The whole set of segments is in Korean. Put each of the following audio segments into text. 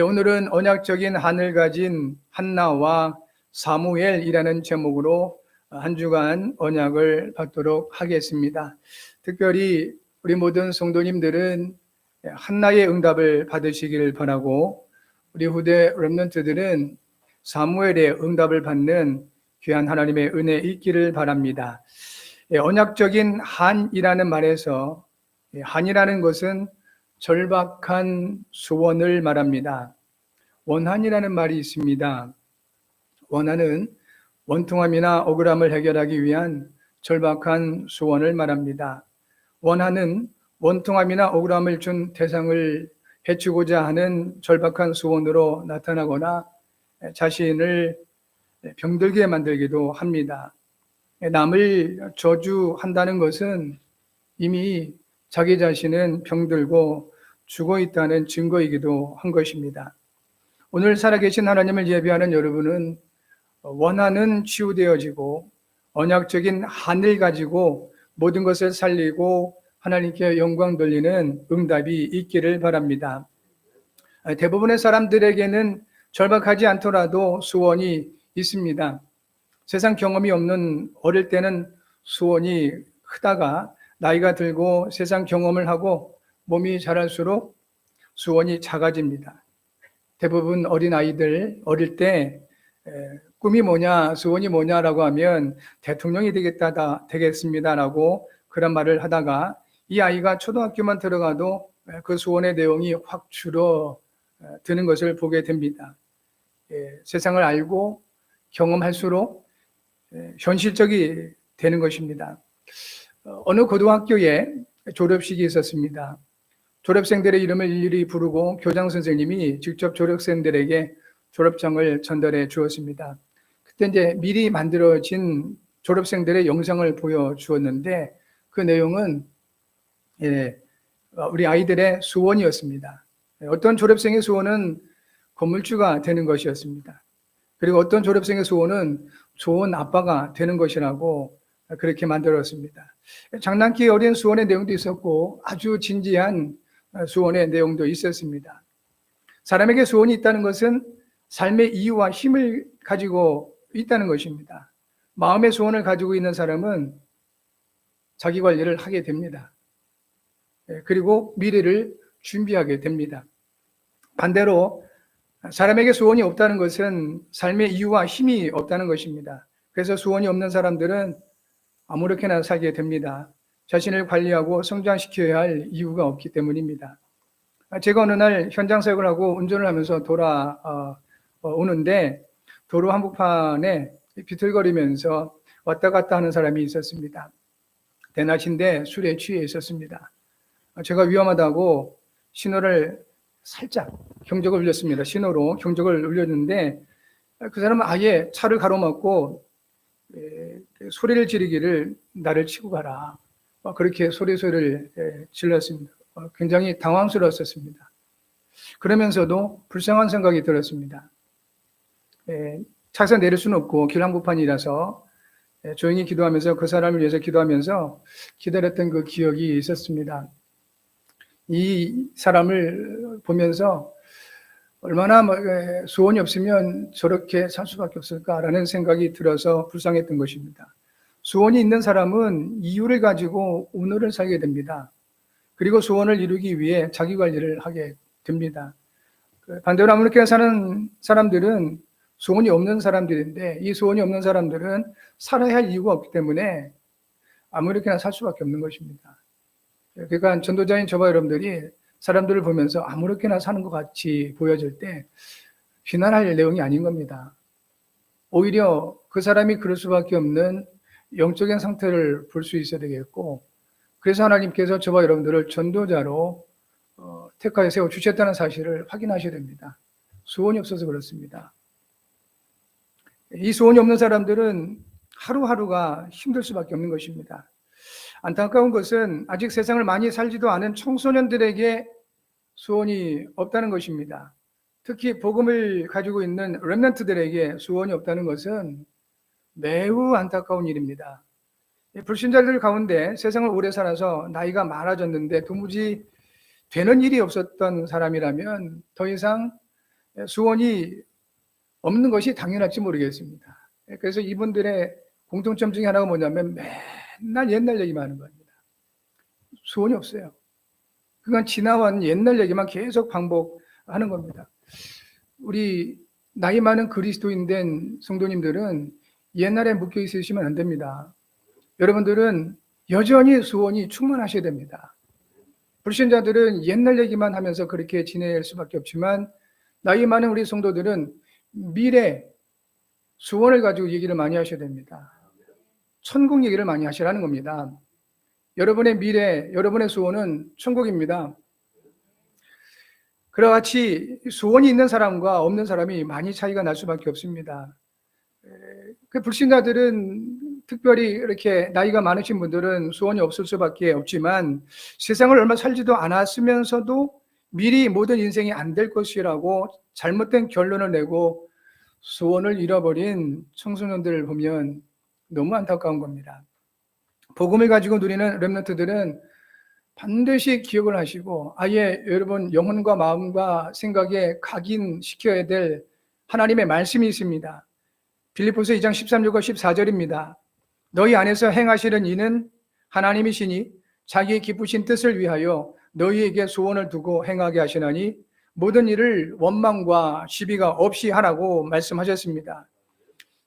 오늘은 언약적인 한을 가진 한나와 사무엘이라는 제목으로 한 주간 언약을 받도록 하겠습니다. 특별히 우리 모든 성도님들은 한나의 응답을 받으시길 바라고, 우리 후대 렘넌트들은 사무엘의 응답을 받는 귀한 하나님의 은혜 있기를 바랍니다. 언약적인 한이라는 말에서 한이라는 것은 절박한 소원을 말합니다. 원한이라는 말이 있습니다. 원한은 원통함이나 억울함을 해결하기 위한 절박한 소원을 말합니다. 원한은 원통함이나 억울함을 준 대상을 해치고자 하는 절박한 소원으로 나타나거나 자신을 병들게 만들기도 합니다. 남을 저주한다는 것은 이미 자기 자신은 병들고 죽어 있다는 증거이기도 한 것입니다. 오늘 살아계신 하나님을 예배하는 여러분은 원한은 치유되어지고 언약적인 한을 가지고 모든 것을 살리고 하나님께 영광 돌리는 응답이 있기를 바랍니다. 대부분의 사람들에게는 절박하지 않더라도 소원이 있습니다. 세상 경험이 없는 어릴 때는 소원이 크다가 나이가 들고 세상 경험을 하고 몸이 자랄수록 소원이 작아집니다. 대부분 어린아이들 어릴 때 꿈이 뭐냐, 소원이 뭐냐라고 하면 대통령이 되겠습니다라고 그런 말을 하다가 이 아이가 초등학교만 들어가도 그 소원의 내용이 확 줄어드는 것을 보게 됩니다. 세상을 알고 경험할수록 현실적이 되는 것입니다. 어느 고등학교에 졸업식이 있었습니다. 졸업생들의 이름을 일일이 부르고 교장 선생님이 직접 졸업생들에게 졸업장을 전달해 주었습니다. 그때 이제 미리 만들어진 졸업생들의 영상을 보여주었는데 그 내용은 우리 아이들의 소원이었습니다. 어떤 졸업생의 소원은 건물주가 되는 것이었습니다. 그리고 어떤 졸업생의 소원은 좋은 아빠가 되는 것이라고 그렇게 만들었습니다. 장난기 어린 소원의 내용도 있었고 아주 진지한 소원의 내용도 있었습니다. 사람에게 소원이 있다는 것은 삶의 이유와 힘을 가지고 있다는 것입니다. 마음의 소원을 가지고 있는 사람은 자기 관리를 하게 됩니다. 그리고 미래를 준비하게 됩니다. 반대로 사람에게 소원이 없다는 것은 삶의 이유와 힘이 없다는 것입니다. 그래서 소원이 없는 사람들은 아무렇게나 살게 됩니다. 자신을 관리하고 성장시켜야 할 이유가 없기 때문입니다. 제가 어느 날 현장 사역을 하고 운전을 하면서 오는데 도로 한복판에 비틀거리면서 왔다 갔다 하는 사람이 있었습니다. 대낮인데 술에 취해 있었습니다. 제가 위험하다고 신호를 살짝 경적을 울렸습니다. 신호로 경적을 울렸는데 그 사람은 아예 차를 가로막고 소리를 지르기를 나를 치고 가라. 그렇게 소리를 질렀습니다. 굉장히 당황스러웠습니다. 그러면서도 불쌍한 생각이 들었습니다. 차에서 내릴 수는 없고 길 한복판이라서 조용히 기도하면서 그 사람을 위해서 기도하면서 기다렸던 그 기억이 있었습니다. 이 사람을 보면서 얼마나 소원이 없으면 저렇게 살 수밖에 없을까라는 생각이 들어서 불쌍했던 것입니다. 소원이 있는 사람은 이유를 가지고 오늘을 살게 됩니다. 그리고 소원을 이루기 위해 자기 관리를 하게 됩니다. 반대로 아무렇게나 사는 사람들은 소원이 없는 사람들인데 이 소원이 없는 사람들은 살아야 할 이유가 없기 때문에 아무렇게나 살 수밖에 없는 것입니다. 그러니까 전도자인 저와 여러분들이 사람들을 보면서 아무렇게나 사는 것 같이 보여질 때 비난할 내용이 아닌 겁니다. 오히려 그 사람이 그럴 수밖에 없는 영적인 상태를 볼 수 있어야 되겠고, 그래서 하나님께서 저와 여러분들을 전도자로 택하여 세워 주셨다는 사실을 확인하셔야 됩니다. 소원이 없어서 그렇습니다. 이 소원이 없는 사람들은 하루하루가 힘들 수밖에 없는 것입니다. 안타까운 것은 아직 세상을 많이 살지도 않은 청소년들에게 소원이 없다는 것입니다. 특히 복음을 가지고 있는 렘넌트들에게 소원이 없다는 것은 매우 안타까운 일입니다. 불신자들 가운데 세상을 오래 살아서 나이가 많아졌는데 도무지 되는 일이 없었던 사람이라면 더 이상 소원이 없는 것이 당연할지 모르겠습니다. 그래서 이분들의 공통점 중에 하나가 뭐냐면 맨날 옛날 얘기만 하는 겁니다. 소원이 없어요. 그건 지나온 옛날 얘기만 계속 반복하는 겁니다. 우리 나이 많은 그리스도인 된 성도님들은 옛날에 묶여 있으시면 안 됩니다. 여러분들은 여전히 소원이 충만하셔야 됩니다. 불신자들은 옛날 얘기만 하면서 그렇게 지낼 수밖에 없지만 나이 많은 우리 성도들은 미래 소원을 가지고 얘기를 많이 하셔야 됩니다. 천국 얘기를 많이 하시라는 겁니다. 여러분의 미래, 여러분의 소원은 천국입니다. 그와 같이 소원이 있는 사람과 없는 사람이 많이 차이가 날 수밖에 없습니다. 그 불신자들은 특별히 이렇게 나이가 많으신 분들은 소원이 없을 수밖에 없지만 세상을 얼마 살지도 않았으면서도 미리 모든 인생이 안 될 것이라고 잘못된 결론을 내고 소원을 잃어버린 청소년들을 보면 너무 안타까운 겁니다. 복음을 가지고 누리는 렘넌트들은 반드시 기억을 하시고 아예 여러분 영혼과 마음과 생각에 각인시켜야 될 하나님의 말씀이 있습니다. 빌립보서 2장 13절과 14절입니다. 너희 안에서 행하시는 이는 하나님이시니 자기의 기쁘신 뜻을 위하여 너희에게 소원을 두고 행하게 하시나니 모든 일을 원망과 시비가 없이 하라고 말씀하셨습니다.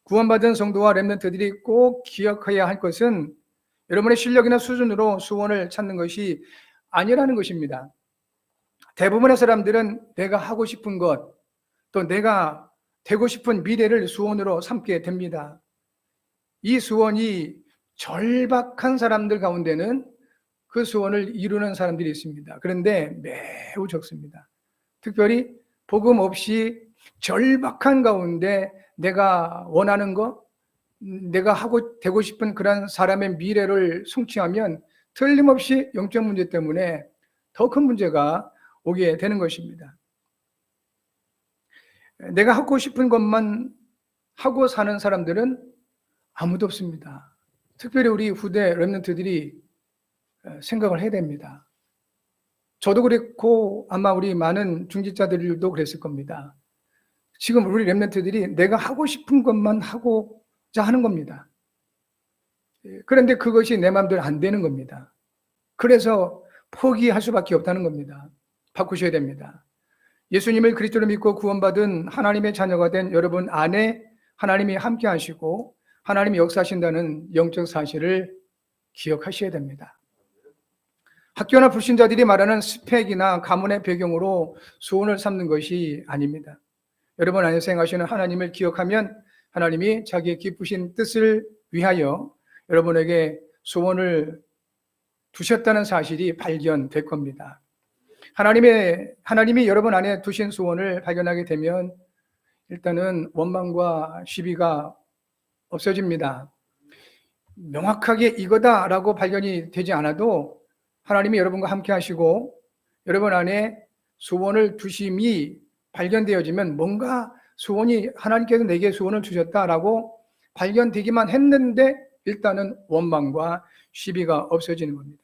구원받은 성도와 렘넌트들이 꼭 기억해야 할 것은 여러분의 실력이나 수준으로 소원을 찾는 것이 아니라는 것입니다. 대부분의 사람들은 내가 하고 싶은 것, 또 내가 되고 싶은 미래를 소원으로 삼게 됩니다. 이 소원이 절박한 사람들 가운데는 그 소원을 이루는 사람들이 있습니다. 그런데 매우 적습니다. 특별히 복음 없이 절박한 가운데 내가 원하는 것, 내가 되고 싶은 그런 사람의 미래를 성취하면 틀림없이 영적 문제 때문에 더 큰 문제가 오게 되는 것입니다. 내가 하고 싶은 것만 하고 사는 사람들은 아무도 없습니다. 특별히 우리 후대 렘넌트들이 생각을 해야 됩니다. 저도 그랬고 아마 우리 많은 중직자들도 그랬을 겁니다. 지금 우리 렘넌트들이 내가 하고 싶은 것만 하고자 하는 겁니다. 그런데 그것이 내 마음대로 안 되는 겁니다. 그래서 포기할 수밖에 없다는 겁니다. 바꾸셔야 됩니다. 예수님을 그리스도로 믿고 구원받은 하나님의 자녀가 된 여러분 안에 하나님이 함께 하시고 하나님이 역사하신다는 영적 사실을 기억하셔야 됩니다. 학교나 불신자들이 말하는 스펙이나 가문의 배경으로 소원을 삼는 것이 아닙니다. 여러분 안에서 행하시는 하나님을 기억하면 하나님이 자기의 기쁘신 뜻을 위하여 여러분에게 소원을 두셨다는 사실이 발견될 겁니다. 하나님이 여러분 안에 두신 소원을 발견하게 되면 일단은 원망과 시비가 없어집니다. 명확하게 이거다라고 발견이 되지 않아도 하나님이 여러분과 함께 하시고 여러분 안에 소원을 두심이 발견되어지면 뭔가 소원이 하나님께서 내게 소원을 주셨다라고 발견되기만 했는데 일단은 원망과 시비가 없어지는 겁니다.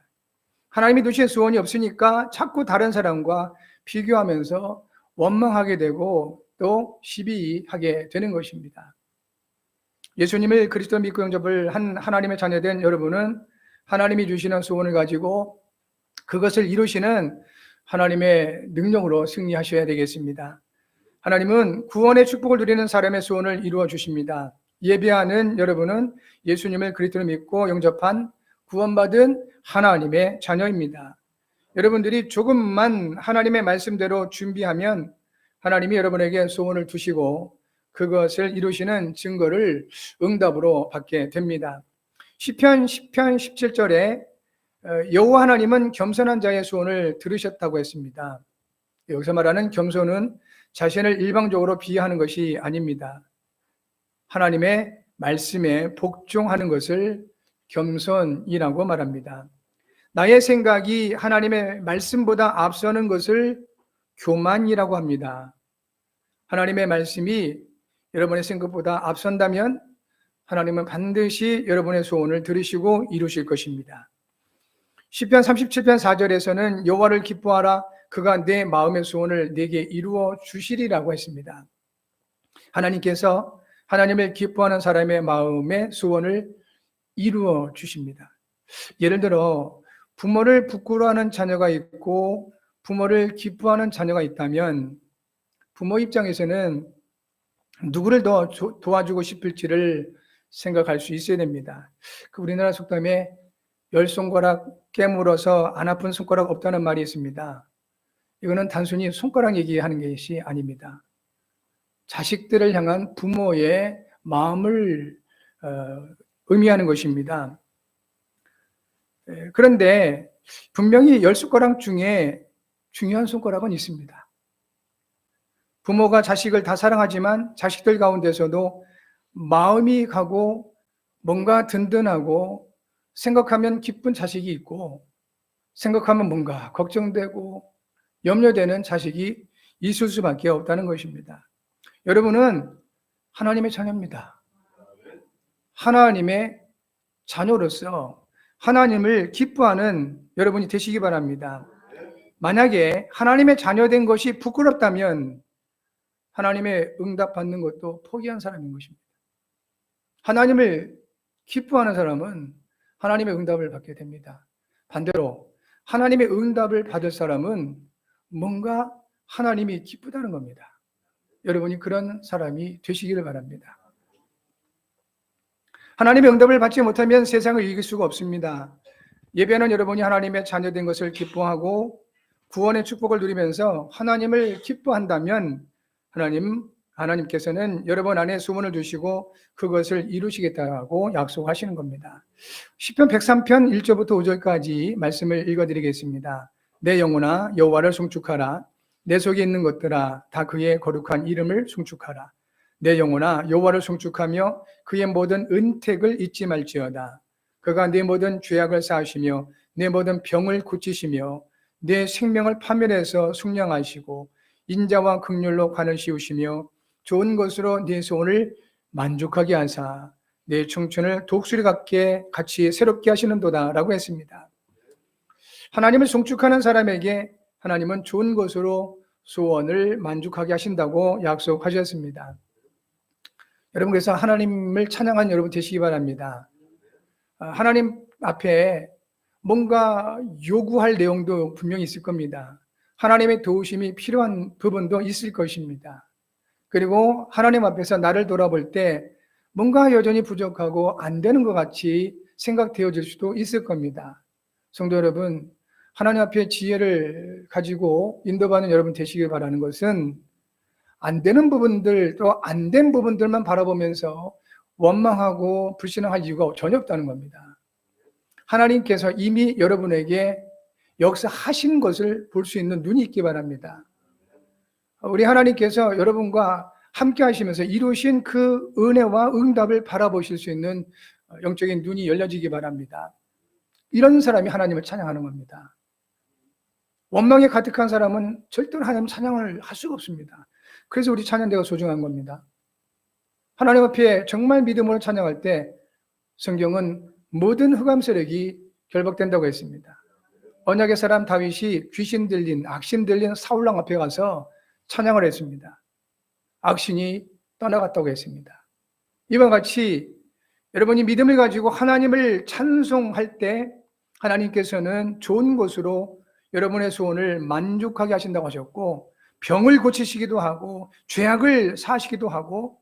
하나님이 두신 소원이 없으니까 자꾸 다른 사람과 비교하면서 원망하게 되고 또 시비하게 되는 것입니다. 예수님을 그리스도 믿고 영접을 한 하나님의 자녀된 여러분은 하나님이 주시는 소원을 가지고 그것을 이루시는 하나님의 능력으로 승리하셔야 되겠습니다. 하나님은 구원의 축복을 누리는 사람의 소원을 이루어 주십니다. 예배하는 여러분은 예수님을 그리스도로 믿고 영접한 구원받은 하나님의 자녀입니다. 여러분들이 조금만 하나님의 말씀대로 준비하면 하나님이 여러분에게 소원을 두시고 그것을 이루시는 증거를 응답으로 받게 됩니다. 시편 17절에 여호와 하나님은 겸손한 자의 소원을 들으셨다고 했습니다. 여기서 말하는 겸손은 자신을 일방적으로 비하하는 것이 아닙니다. 하나님의 말씀에 복종하는 것을 겸손이라고 말합니다. 나의 생각이 하나님의 말씀보다 앞서는 것을 교만이라고 합니다. 하나님의 말씀이 여러분의 생각보다 앞선다면 하나님은 반드시 여러분의 소원을 들으시고 이루실 것입니다. 시편 37편 4절에서는 여호와를 기뻐하라 그가 내 마음의 소원을 내게 이루어 주시리라고 했습니다. 하나님께서 하나님을 기뻐하는 사람의 마음의 소원을 이루어 주십니다. 예를 들어 부모를 부끄러워하는 자녀가 있고 부모를 기뻐하는 자녀가 있다면 부모 입장에서는 누구를 더 도와주고 싶을지를 생각할 수 있어야 됩니다. 그 우리나라 속담에 열 손가락 깨물어서 안 아픈 손가락 없다는 말이 있습니다. 이거는 단순히 손가락 얘기하는 것이 아닙니다. 자식들을 향한 부모의 마음을 의미하는 것입니다. 그런데 분명히 열 손가락 중에 중요한 손가락은 있습니다. 부모가 자식을 다 사랑하지만 자식들 가운데서도 마음이 가고 뭔가 든든하고 생각하면 기쁜 자식이 있고 생각하면 뭔가 걱정되고 염려되는 자식이 있을 수밖에 없다는 것입니다. 여러분은 하나님의 자녀입니다. 하나님의 자녀로서 하나님을 기뻐하는 여러분이 되시기 바랍니다. 만약에 하나님의 자녀된 것이 부끄럽다면 하나님의 응답 받는 것도 포기한 사람인 것입니다. 하나님을 기뻐하는 사람은 하나님의 응답을 받게 됩니다. 반대로 하나님의 응답을 받을 사람은 뭔가 하나님이 기쁘다는 겁니다. 여러분이 그런 사람이 되시기를 바랍니다. 하나님의 응답을 받지 못하면 세상을 이길 수가 없습니다. 예배는 여러분이 하나님의 자녀된 것을 기뻐하고 구원의 축복을 누리면서 하나님을 기뻐한다면 하나님께서는 여러분 안에 소원을 두시고 그것을 이루시겠다고 약속하시는 겁니다. 시편 103편 1절부터 5절까지 말씀을 읽어드리겠습니다. 내 영혼아 여호와를 송축하라. 내 속에 있는 것들아 다 그의 거룩한 이름을 송축하라. 내 영혼아 여호와를 송축하며 그의 모든 은택을 잊지 말지어다. 그가 내 모든 죄악을 사하시며 내 모든 병을 고치시며 내 생명을 파멸해서 숙량하시고 인자와 긍휼로 관을 씌우시며 좋은 것으로 내 소원을 만족하게 하사 내 청춘을 독수리 같게 같이 새롭게 하시는도다 라고 했습니다. 하나님을 송축하는 사람에게 하나님은 좋은 것으로 소원을 만족하게 하신다고 약속하셨습니다. 여러분, 그래서 하나님을 찬양한 여러분 되시기 바랍니다. 하나님 앞에 뭔가 요구할 내용도 분명히 있을 겁니다. 하나님의 도우심이 필요한 부분도 있을 것입니다. 그리고 하나님 앞에서 나를 돌아볼 때 뭔가 여전히 부족하고 안 되는 것 같이 생각되어질 수도 있을 겁니다. 성도 여러분, 하나님 앞에 지혜를 가지고 인도받는 여러분 되시길 바라는 것은 안 되는 부분들 또 안 된 부분들만 바라보면서 원망하고 불신앙할 이유가 전혀 없다는 겁니다. 하나님께서 이미 여러분에게 역사하신 것을 볼 수 있는 눈이 있기 바랍니다. 우리 하나님께서 여러분과 함께 하시면서 이루신 그 은혜와 응답을 바라보실 수 있는 영적인 눈이 열려지기 바랍니다. 이런 사람이 하나님을 찬양하는 겁니다. 원망에 가득한 사람은 절대로 하나님 찬양을 할 수가 없습니다. 그래서 우리 찬양대가 소중한 겁니다. 하나님 앞에 정말 믿음으로 찬양할 때 성경은 모든 흑암 세력이 결박된다고 했습니다. 언약의 사람 다윗이 귀신 들린 악신 들린 사울왕 앞에 가서 찬양을 했습니다. 악신이 떠나갔다고 했습니다. 이와 같이 여러분이 믿음을 가지고 하나님을 찬송할 때 하나님께서는 좋은 것으로 여러분의 소원을 만족하게 하신다고 하셨고 병을 고치시기도 하고 죄악을 사하시기도 하고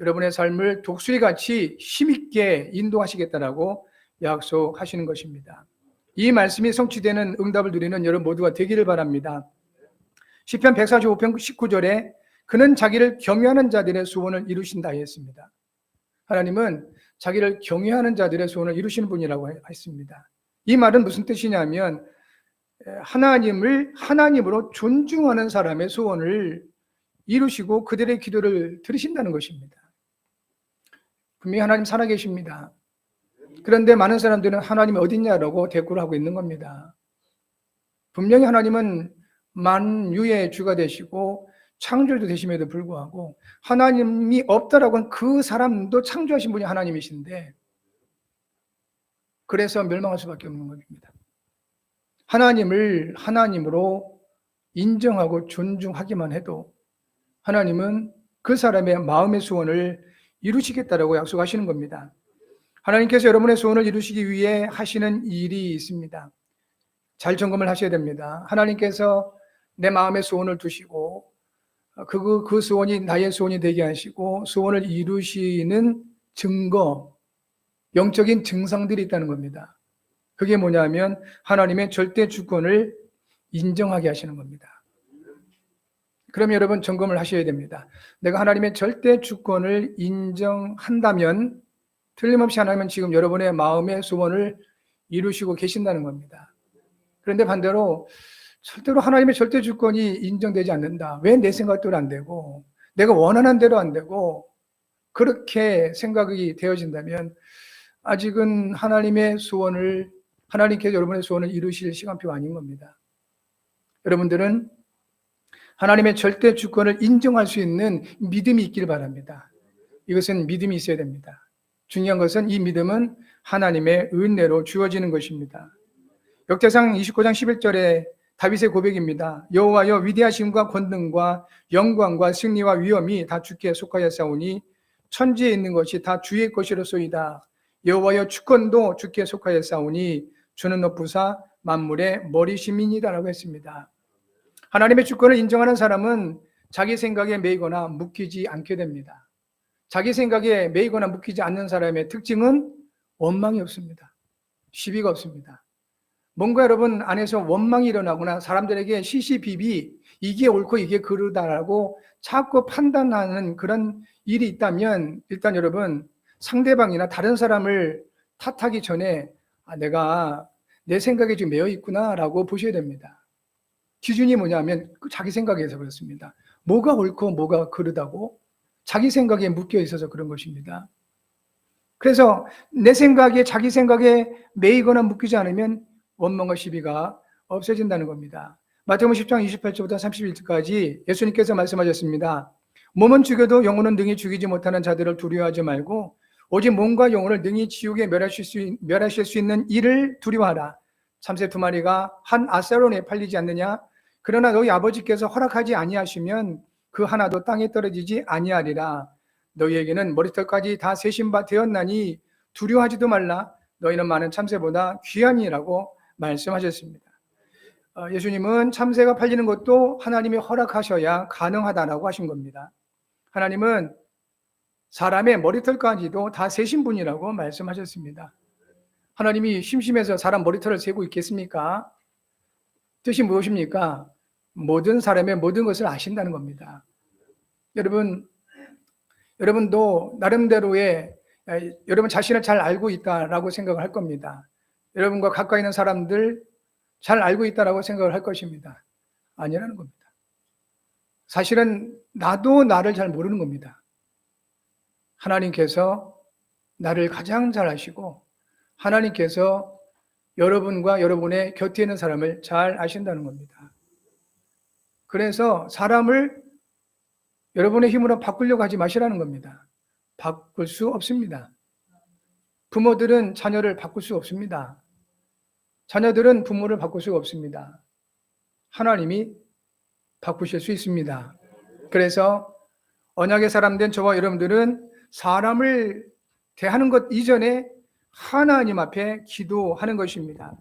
여러분의 삶을 독수리같이 힘있게 인도하시겠다라고 약속하시는 것입니다. 이 말씀이 성취되는 응답을 누리는 여러분 모두가 되기를 바랍니다. 시편 145편 19절에 그는 자기를 경외하는 자들의 소원을 이루신다 했습니다. 하나님은 자기를 경외하는 자들의 소원을 이루시는 분이라고 했습니다. 이 말은 무슨 뜻이냐면 하나님을 하나님으로 존중하는 사람의 소원을 이루시고 그들의 기도를 들으신다는 것입니다. 분명히 하나님 살아계십니다. 그런데 많은 사람들은 하나님이 어딨냐라고 대꾸를 하고 있는 겁니다. 분명히 하나님은 만유의 주가 되시고 창조주도 되심에도 불구하고 하나님이 없다라고 한 그 사람도 창조하신 분이 하나님이신데 그래서 멸망할 수밖에 없는 겁니다. 하나님을 하나님으로 인정하고 존중하기만 해도 하나님은 그 사람의 마음의 소원을 이루시겠다라고 약속하시는 겁니다. 하나님께서 여러분의 소원을 이루시기 위해 하시는 일이 있습니다. 잘 점검을 하셔야 됩니다. 하나님께서 내 마음의 소원을 두시고 그 소원이 나의 소원이 되게 하시고 소원을 이루시는 증거, 영적인 증상들이 있다는 겁니다. 그게 뭐냐면 하나님의 절대 주권을 인정하게 하시는 겁니다. 그럼 여러분 점검을 하셔야 됩니다. 내가 하나님의 절대 주권을 인정한다면 틀림없이 하나님은 지금 여러분의 마음의 소원을 이루시고 계신다는 겁니다. 그런데 반대로 절대로 하나님의 절대 주권이 인정되지 않는다. 왜 내 생각대로 안 되고 내가 원하는 대로 안 되고 그렇게 생각이 되어진다면 아직은 하나님께서 여러분의 소원을 이루실 시간표가 아닌 겁니다. 여러분들은 하나님의 절대 주권을 인정할 수 있는 믿음이 있길 바랍니다. 이것은 믿음이 있어야 됩니다. 중요한 것은 이 믿음은 하나님의 은혜로 주어지는 것입니다. 역대상 29장 11절에 다윗의 고백입니다. 여호와여 위대하심과 권능과 영광과 승리와 위엄이 다 주께 속하였사오니 천지에 있는 것이 다 주의 것이로소이다. 여호와여 주권도 주께 속하였사오니 주는 높으사 만물의 머리심이니다라고 했습니다. 하나님의 주권을 인정하는 사람은 자기 생각에 매이거나 묶이지 않게 됩니다. 자기 생각에 매이거나 묶이지 않는 사람의 특징은 원망이 없습니다. 시비가 없습니다. 뭔가 여러분 안에서 원망이 일어나거나 사람들에게 시시비비 이게 옳고 이게 그르다라고 자꾸 판단하는 그런 일이 있다면 일단 여러분 상대방이나 다른 사람을 탓하기 전에 내가 내 생각에 좀 매여 있구나라고 보셔야 됩니다. 기준이 뭐냐면 자기 생각에서 그렇습니다. 뭐가 옳고 뭐가 그르다고 자기 생각에 묶여 있어서 그런 것입니다. 그래서 내 생각에 자기 생각에 매이거나 묶이지 않으면 원망과 시비가 없어진다는 겁니다. 마태복음 10장 28절부터 31절까지 예수님께서 말씀하셨습니다. 몸은 죽여도 영혼은 능히 죽이지 못하는 자들을 두려워하지 말고 오직 몸과 영혼을 능히 지옥에 멸하실 수 있는 이를 두려워하라. 참새 2마리가 한 아사론에 팔리지 않느냐? 그러나 너희 아버지께서 허락하지 아니하시면 그 하나도 땅에 떨어지지 아니하리라. 너희에게는 머리털까지 다 세신 바 되었나니 두려워하지도 말라. 너희는 많은 참새보다 귀하니라고 말씀하셨습니다. 예수님은 참새가 팔리는 것도 하나님이 허락하셔야 가능하다라고 하신 겁니다. 하나님은 사람의 머리털까지도 다 세신 분이라고 말씀하셨습니다. 하나님이 심심해서 사람 머리털을 세고 있겠습니까? 뜻이 무엇입니까? 모든 사람의 모든 것을 아신다는 겁니다. 여러분도 나름대로의 여러분 자신을 잘 알고 있다라고 생각을 할 겁니다. 여러분과 가까이 있는 사람들 잘 알고 있다라고 생각을 할 것입니다. 아니라는 겁니다. 사실은 나도 나를 잘 모르는 겁니다. 하나님께서 나를 가장 잘 아시고 하나님께서 여러분과 여러분의 곁에 있는 사람을 잘 아신다는 겁니다. 그래서 사람을 여러분의 힘으로 바꾸려고 하지 마시라는 겁니다. 바꿀 수 없습니다. 부모들은 자녀를 바꿀 수 없습니다. 자녀들은 부모를 바꿀 수가 없습니다. 하나님이 바꾸실 수 있습니다. 그래서 언약의 사람 된 저와 여러분들은 사람을 대하는 것 이전에 하나님 앞에 기도하는 것입니다.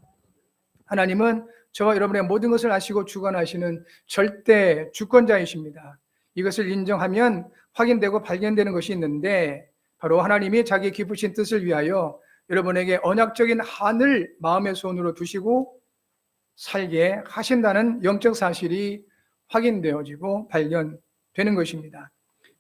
하나님은 저와 여러분의 모든 것을 아시고 주관하시는 절대 주권자이십니다. 이것을 인정하면 확인되고 발견되는 것이 있는데 바로 하나님이 자기 기쁘신 뜻을 위하여 여러분에게 언약적인 한을 마음의 소원으로 두시고 살게 하신다는 영적 사실이 확인되어지고 발견되는 것입니다.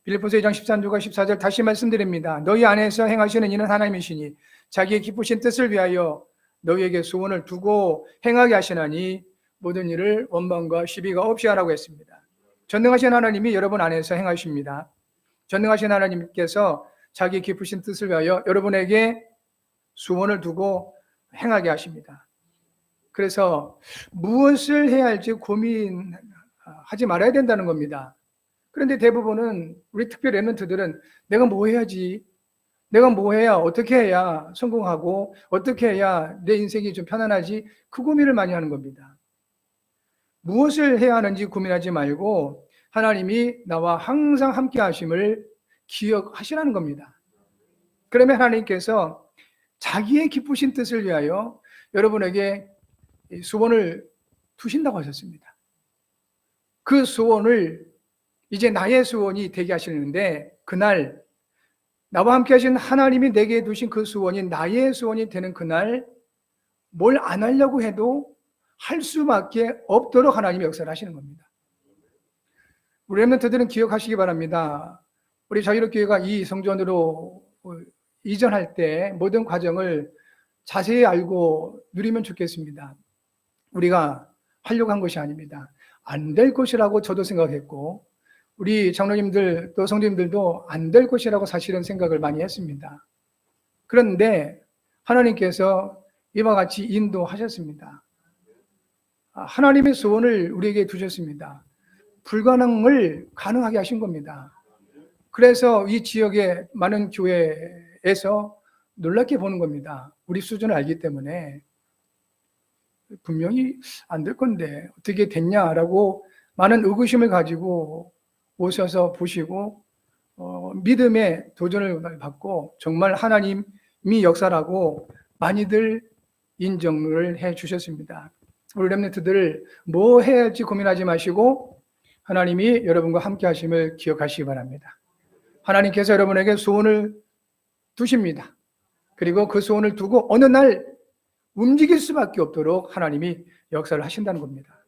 빌립보서 2장 13절과 14절 다시 말씀드립니다. 너희 안에서 행하시는 이는 하나님이시니 자기의 기쁘신 뜻을 위하여 너희에게 소원을 두고 행하게 하시나니 모든 일을 원망과 시비가 없이 하라고 했습니다. 전능하신 하나님이 여러분 안에서 행하십니다. 전능하신 하나님께서 자기 기쁘신 뜻을 위하여 여러분에게 소원을 두고 행하게 하십니다. 그래서 무엇을 해야 할지 고민하지 말아야 된다는 겁니다. 그런데 대부분은 우리 특별 랩런트들은 내가 뭐 해야지? 내가 뭐 해야 어떻게 해야 성공하고 어떻게 해야 내 인생이 좀 편안하지? 그 고민을 많이 하는 겁니다. 무엇을 해야 하는지 고민하지 말고 하나님이 나와 항상 함께 하심을 기억하시라는 겁니다. 그러면 하나님께서 자기의 기쁘신 뜻을 위하여 여러분에게 소원을 두신다고 하셨습니다. 그 소원을 이제 나의 소원이 되게 하시는데, 그날 나와 함께 하신 하나님이 내게 두신 그 소원이 나의 소원이 되는 그날, 뭘 안 하려고 해도 할 수밖에 없도록 하나님이 역사를 하시는 겁니다. 우리 렘넌트들은 기억하시기 바랍니다. 우리 자유롭교회가 이 성전으로 이전할 때 모든 과정을 자세히 알고 누리면 좋겠습니다. 우리가 하려고 한 것이 아닙니다. 안 될 것이라고 저도 생각했고, 우리 장로님들 또 성도님들도 안 될 것이라고 사실은 생각을 많이 했습니다. 그런데 하나님께서 이와 같이 인도하셨습니다. 하나님의 소원을 우리에게 두셨습니다. 불가능을 가능하게 하신 겁니다. 그래서 이 지역의 많은 교회에서 놀랍게 보는 겁니다. 우리 수준을 알기 때문에 분명히 안 될 건데 어떻게 됐냐라고 많은 의구심을 가지고 오셔서 보시고 믿음의 도전을 받고 정말 하나님이 역사라고 많이들 인정을 해 주셨습니다. 우리 렘넌트들 뭐 해야 할지 고민하지 마시고 하나님이 여러분과 함께 하심을 기억하시기 바랍니다. 하나님께서 여러분에게 소원을 두십니다. 그리고 그 소원을 두고 어느 날 움직일 수밖에 없도록 하나님이 역사를 하신다는 겁니다.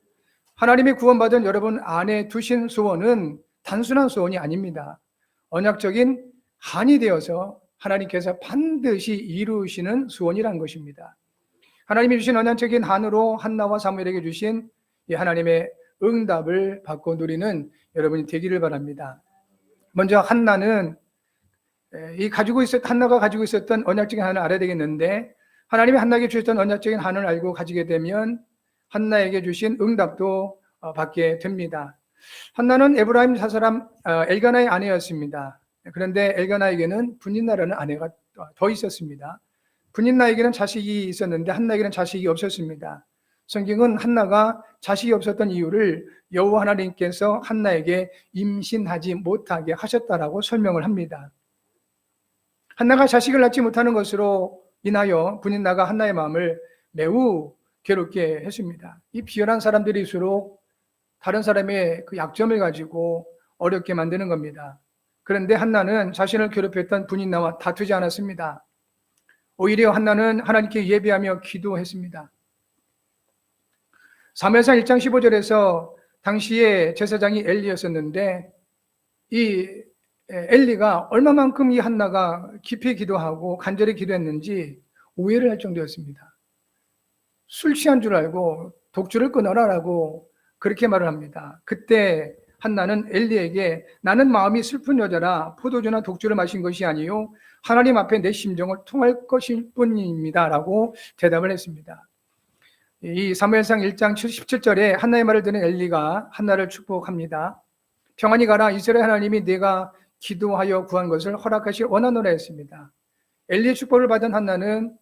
하나님이 구원받은 여러분 안에 두신 소원은 단순한 소원이 아닙니다. 언약적인 한이 되어서 하나님께서 반드시 이루시는 소원이라는 것입니다. 하나님이 주신 언약적인 한으로 한나와 사무엘에게 주신 이 하나님의 응답을 받고 누리는 여러분이 되기를 바랍니다. 먼저 한나는 한나가 가지고 있었던 언약적인 한을 알아야 되겠는데, 하나님이 한나에게 주셨던 언약적인 한을 알고 가지게 되면 한나에게 주신 응답도 받게 됩니다. 한나는 에브라임 사사람 엘가나의 아내였습니다. 그런데 엘가나에게는 분인나라는 아내가 더 있었습니다. 분인나에게는 자식이 있었는데 한나에게는 자식이 없었습니다. 성경은 한나가 자식이 없었던 이유를 여호와 하나님께서 한나에게 임신하지 못하게 하셨다라고 설명을 합니다. 한나가 자식을 낳지 못하는 것으로 인하여 분인나가 한나의 마음을 매우 괴롭게 했습니다. 이 비열한 사람들일수록 다른 사람의 그 약점을 가지고 어렵게 만드는 겁니다. 그런데 한나는 자신을 괴롭혔던 분인나와 다투지 않았습니다. 오히려 한나는 하나님께 예배하며 기도했습니다. 사무엘상 1장 15절에서 당시에 제사장이 엘리였었는데, 이 엘리가 얼마만큼 이 한나가 깊이 기도하고 간절히 기도했는지 오해를 할 정도였습니다. 술 취한 줄 알고 독주를 끊어라라고 그렇게 말을 합니다. 그때 한나는 엘리에게 나는 마음이 슬픈 여자라 포도주나 독주를 마신 것이 아니요 하나님 앞에 내 심정을 통할 것일 뿐입니다 라고 대답을 했습니다. 이 사무엘상 1장 17절에 한나의 말을 듣는 엘리가 한나를 축복합니다. 평안히 가라, 이스라엘 하나님이 네가 기도하여 구한 것을 허락하실 원하노라 했습니다. 엘리의 축복을 받은 한나는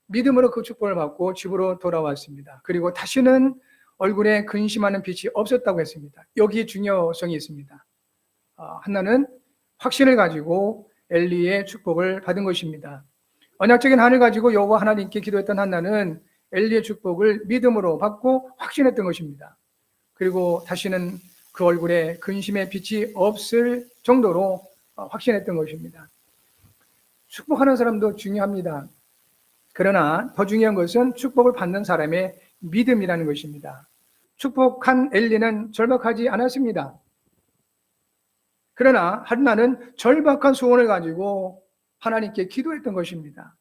믿음으로 그 축복을 받고 집으로 돌아왔습니다. 그리고 다시는 얼굴에 근심하는 빛이 없었다고 했습니다. 여기에 중요성이 있습니다. 한나는 확신을 가지고 엘리의 축복을 받은 것입니다. 언약적인 한을 가지고 여호와 하나님께 기도했던 한나는 엘리의 축복을 믿음으로 받고 확신했던 것입니다. 그리고 다시는 그 얼굴에 근심의 빛이 없을 정도로 확신했던 것입니다. 축복하는 사람도 중요합니다. 그러나 더 중요한 것은 축복을 받는 사람의 믿음이라는 것입니다. 축복한 엘리는 절박하지 않았습니다. 그러나 한나는 절박한 소원을 가지고 하나님께 기도했던 것입니다.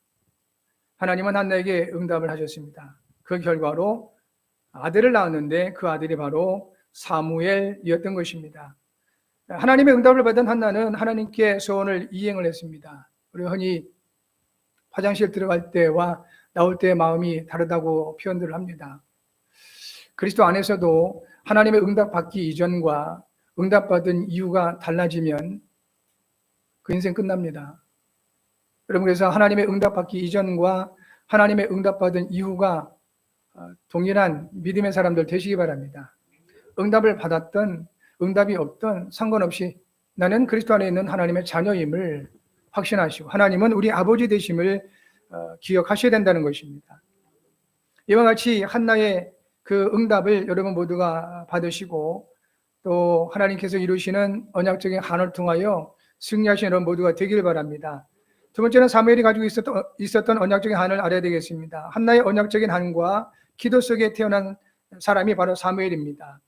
하나님은 한나에게 응답을 하셨습니다. 그 결과로 아들을 낳았는데 그 아들이 바로 사무엘이었던 것입니다. 하나님의 응답을 받은 한나는 하나님께 소원을 이행을 했습니다. 우리 흔히 화장실 들어갈 때와 나올 때의 마음이 다르다고 표현들을 합니다. 그리스도 안에서도 하나님의 응답받기 이전과 응답받은 이유가 달라지면 그 인생 끝납니다. 여러분, 그래서 하나님의 응답받기 이전과 하나님의 응답받은 이후가 동일한 믿음의 사람들 되시기 바랍니다. 응답을 받았던 응답이 없던 상관없이 나는 그리스도 안에 있는 하나님의 자녀임을 확신하시고 하나님은 우리 아버지 되심을 기억하셔야 된다는 것입니다. 이와 같이 한나의 그 응답을 여러분 모두가 받으시고 또 하나님께서 이루시는 언약적인 한을 통하여 승리하시는 여러분 모두가 되길 바랍니다. 두 번째는 사무엘이 가지고 있었던 언약적인 한을 알아야 되겠습니다. 한나의 언약적인 한과 기도 속에 태어난 사람이 바로 사무엘입니다.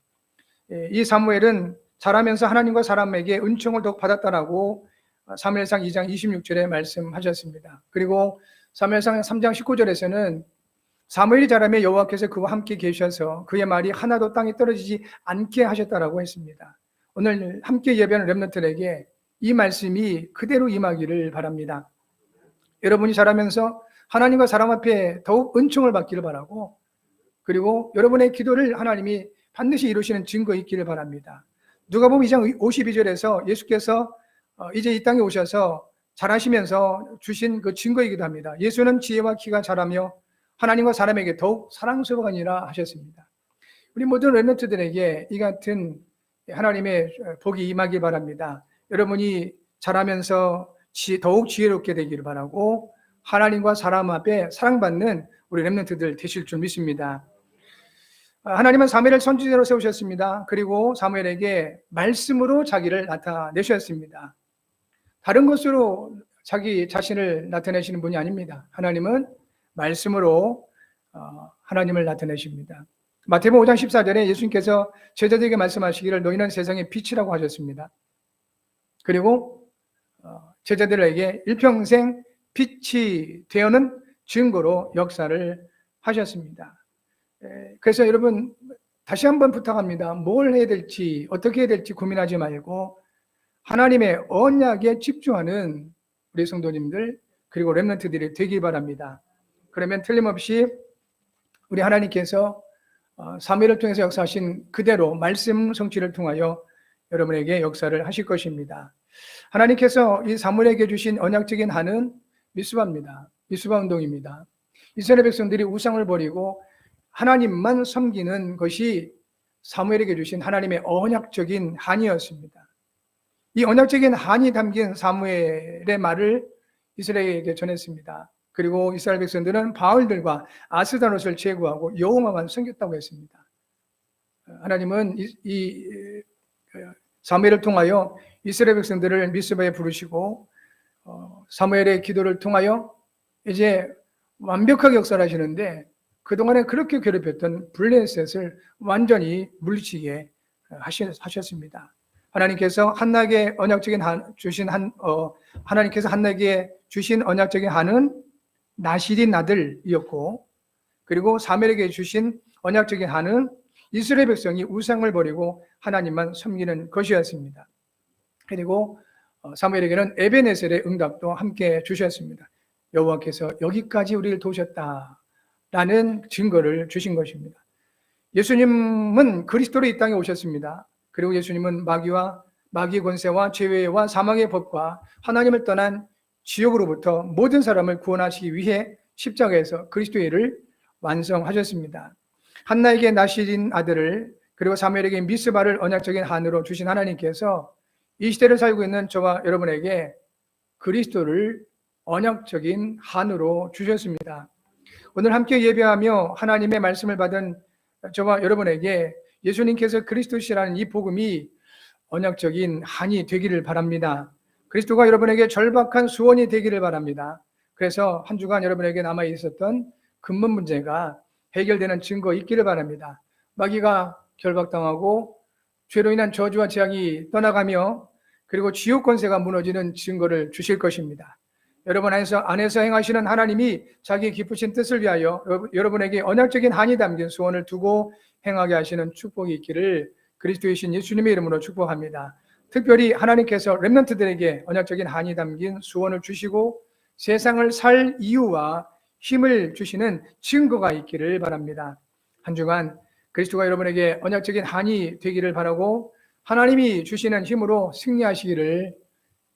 이 사무엘은 자라면서 하나님과 사람에게 은총을 더욱 받았다라고 사무엘상 2장 26절에 말씀하셨습니다. 그리고 사무엘상 3장 19절에서는 사무엘이 자라며 여호와께서 그와 함께 계셔서 그의 말이 하나도 땅에 떨어지지 않게 하셨다라고 했습니다. 오늘 함께 예배하는 렘넌트들에게 이 말씀이 그대로 임하기를 바랍니다. 여러분이 자라면서 하나님과 사람 앞에 더욱 은총을 받기를 바라고 그리고 여러분의 기도를 하나님이 반드시 이루시는 증거 있기를 바랍니다. 누가복음 2장 52절에서 예수께서 이제 이 땅에 오셔서 자라시면서 주신 그 증거이기도 합니다. 예수는 지혜와 키가 자라며 하나님과 사람에게 더욱 사랑스러워하니라 하셨습니다. 우리 모든 렘넌트들에게 이 같은 하나님의 복이 임하기 바랍니다. 여러분이 자라면서 더욱 지혜롭게 되기를 바라고 하나님과 사람 앞에 사랑받는 우리 렘넌트들 되실 줄 믿습니다. 하나님은 사무엘을 선지자로 세우셨습니다. 그리고 사무엘에게 말씀으로 자기를 나타내셨습니다. 다른 것으로 자기 자신을 나타내시는 분이 아닙니다. 하나님은 말씀으로 하나님을 나타내십니다. 마태복음 5장 14절에 예수님께서 제자들에게 말씀하시기를 너희는 세상의 빛이라고 하셨습니다. 그리고 제자들에게 일평생 빛이 되어는 증거로 역사를 하셨습니다. 그래서 여러분 다시 한번 부탁합니다. 뭘 해야 될지 어떻게 해야 될지 고민하지 말고 하나님의 언약에 집중하는 우리 성도님들 그리고 렘넌트들이 되기 바랍니다. 그러면 틀림없이 우리 하나님께서 사무엘을 통해서 역사하신 그대로 말씀 성취를 통하여 여러분에게 역사를 하실 것입니다. 하나님께서 이 사무엘에게 주신 언약적인 한은 미스바입니다. 미스바 운동입니다. 이스라엘 백성들이 우상을 버리고 하나님만 섬기는 것이 사무엘에게 주신 하나님의 언약적인 한이었습니다. 이 언약적인 한이 담긴 사무엘의 말을 이스라엘에게 전했습니다. 그리고 이스라엘 백성들은 바알들과 아스다롯을 제거하고 여호와만 섬겼다고 했습니다. 하나님은 이 사무엘을 통하여 이스라엘 백성들을 미스바에 부르시고 사무엘의 기도를 통하여 이제 완벽하게 역사를 하시는데 그동안에 그렇게 괴롭혔던 블레셋을 완전히 물리치게 하셨습니다. 하나님께서 한나에게 언약적인 하나님께서 한나에게 주신 언약적인 한은 나실인 아들이었고 그리고 사무엘에게 주신 언약적인 한은 이스라엘 백성이 우상을 버리고 하나님만 섬기는 것이었습니다. 그리고 사무엘에게는 에베네셀의 응답도 함께 주셨습니다. 여호와께서 여기까지 우리를 도우셨다라는 증거를 주신 것입니다. 예수님은 그리스도로 이 땅에 오셨습니다. 그리고 예수님은 마귀의 권세와 죄와 사망의 법과 하나님을 떠난 지옥으로부터 모든 사람을 구원하시기 위해 십자가에서 그리스도의 일을 완성하셨습니다. 한나에게 나실인 아들을 그리고 사무엘에게 미스바를 언약적인 한으로 주신 하나님께서 이 시대를 살고 있는 저와 여러분에게 그리스도를 언약적인 한으로 주셨습니다. 오늘 함께 예배하며 하나님의 말씀을 받은 저와 여러분에게 예수님께서 그리스도시라는 이 복음이 언약적인 한이 되기를 바랍니다. 그리스도가 여러분에게 절박한 수원이 되기를 바랍니다. 그래서 한 주간 여러분에게 남아 있었던 근본 문제가 해결되는 증거 있기를 바랍니다. 마귀가 결박당하고 죄로 인한 저주와 재앙이 떠나가며 그리고 지옥 권세가 무너지는 증거를 주실 것입니다. 여러분 안에서 행하시는 하나님이 자기 기쁘신 뜻을 위하여 여러분에게 언약적인 한이 담긴 소원을 두고 행하게 하시는 축복이 있기를 그리스도이신 예수님의 이름으로 축복합니다. 특별히 하나님께서 렘넌트들에게 언약적인 한이 담긴 소원을 주시고 세상을 살 이유와 힘을 주시는 증거가 있기를 바랍니다. 한 주간 그리스도가 여러분에게 언약적인 한이 되기를 바라고 하나님이 주시는 힘으로 승리하시기를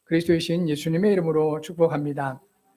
그리스도이신 예수님의 이름으로 축복합니다.